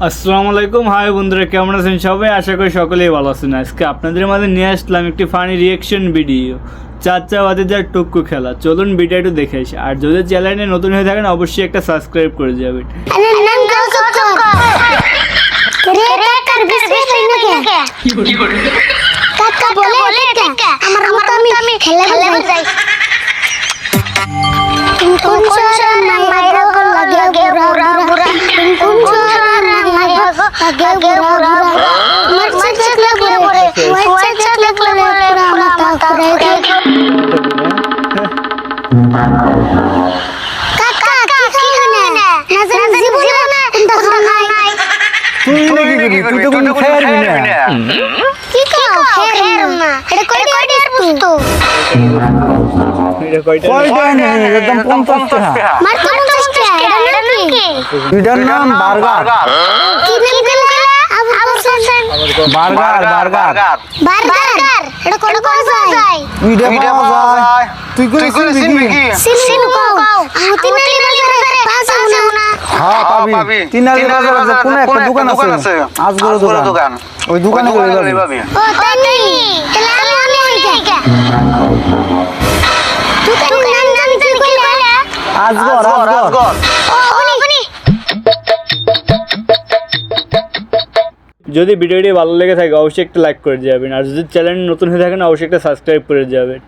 আসসালামু আলাইকুম। হাই বন্ধুরা, কেমন আছেন সবাই? আশা করি সকলেই ভালো আছেন। আজকে আপনাদের মাঝে নিয়ে আসলাম একটি ফানি রিয়াকশন ভিডিও, চাচা বাতিজার টুকু খেলা। চলুন ভিডিও একটু দেখে আসি। আর যদি চ্যানেলে নতুন হয়ে থাকেন অবশ্যই একটা সাবস্ক্রাইব করে যাবেন। যদি ভিডিওটি ভালো লেগে থাকে অবশ্যই একটা লাইক করে যাবেন। আর যদি চ্যানেল নতুন হয়ে থাকেন অবশ্যই একটা সাবস্ক্রাইব করে যাবেন।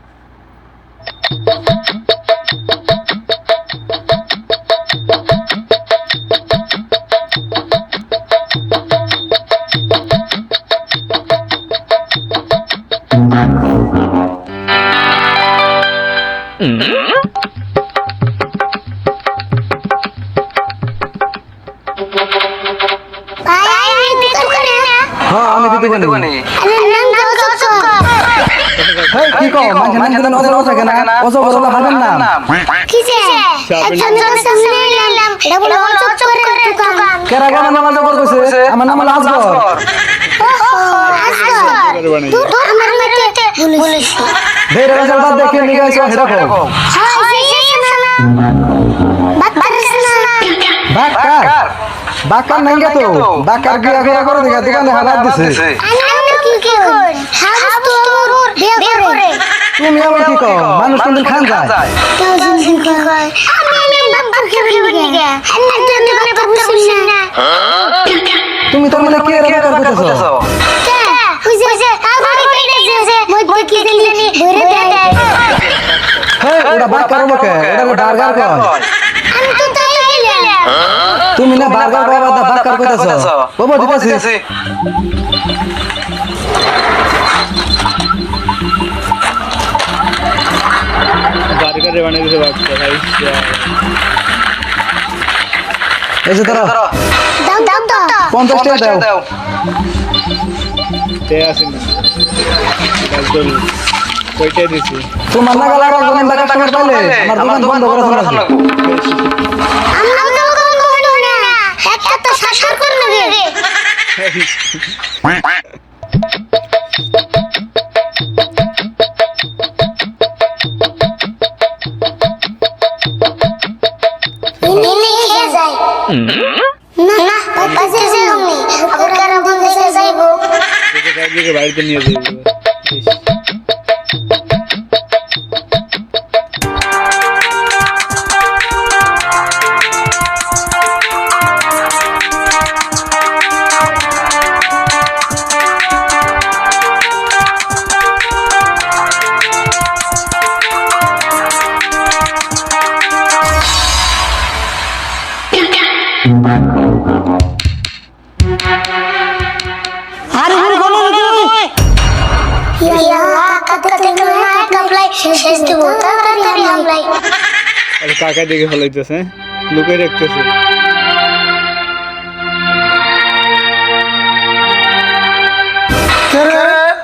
বাকার নাই তো বাকার বিয়া বিয়া করে দেখা দোকানে হাত দিছে তুমি আবার কি কও মানুষ কোনদিন খান যায় তুমি তো মনে কি এর কথা কইতেছো ওটা বাকার বকে ওটা বার্গার কয় তুমি না বার্গার বাবা দা বাকার কইতাছো বাবা দিতেছি বার্গারে বানিয়ে দিতে বাচ্চা ভাই। এই যে ধরো দাও 50 টাকা দাও তে আসেন একদম কইতে দিছি তোমার না গলা আর কোন বাকার টাকা পাইলে আমার দোকান বন্ধ করে ফেলা লাগবে বাড়িতে নিয়ে যাবো। কাকা দেখে ফেলাইতেছে, লুকে রাখতেছে।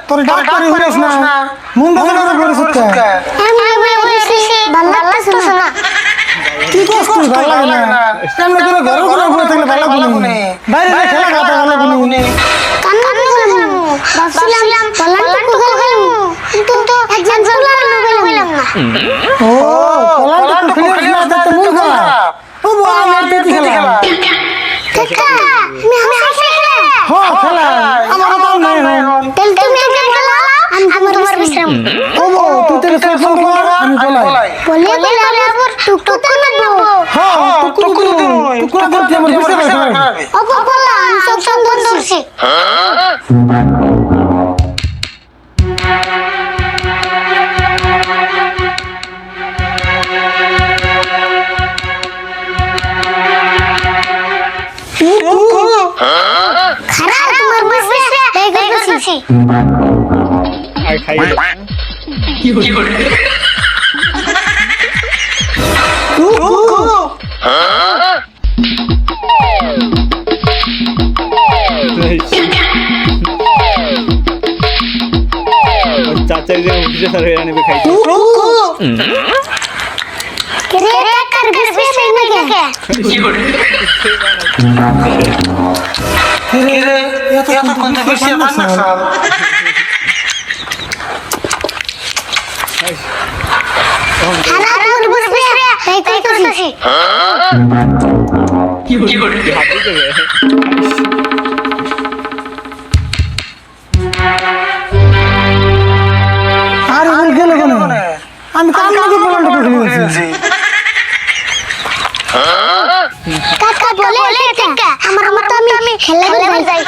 তোর ডাক্তারি হইছ না মুন্ডা ধরে পড়ছিস কে ভালো লাগতেছ না কি করছিস ভালো লাগে না কেমন করে ঘরে ঘরে পড়ে থাকলে ভালো লাগে না বাইরে খেলা খাতা ভালো লাগে না কান কান ভাবছিলাম পলান তো খেলাম কিন্তু একজন পলান হইলাম না ও পলান তো খেলিস না তো মুখ খারাপ ও বল আর তুই খেলা কাকা বিশ্রাম ওমো তুই তেলে ফোন কর আমি বলাই বলে আবার টুকটুক করে দেবো হ্যাঁ টুকু করতে আমার বুঝতে পারছ ওগো বলা আমি সব সুন্দর ধরছি খারাপ তোমার বুঝছে তাই করতেছি আর খাই চাচার যে অফিসে স্যার হয়ে আনবে খাইতে রে কাকার বিশ্বে নাকি রে এত কোন বেশি বান্না সাল খারাপ তোমার বুঝছে তাই করতেছি হাত দিতে হবে। আর বল গেল কেন আমি কামনা কি বলতে কইছি কাকা বলে আমার মতো আমি খেলা যাই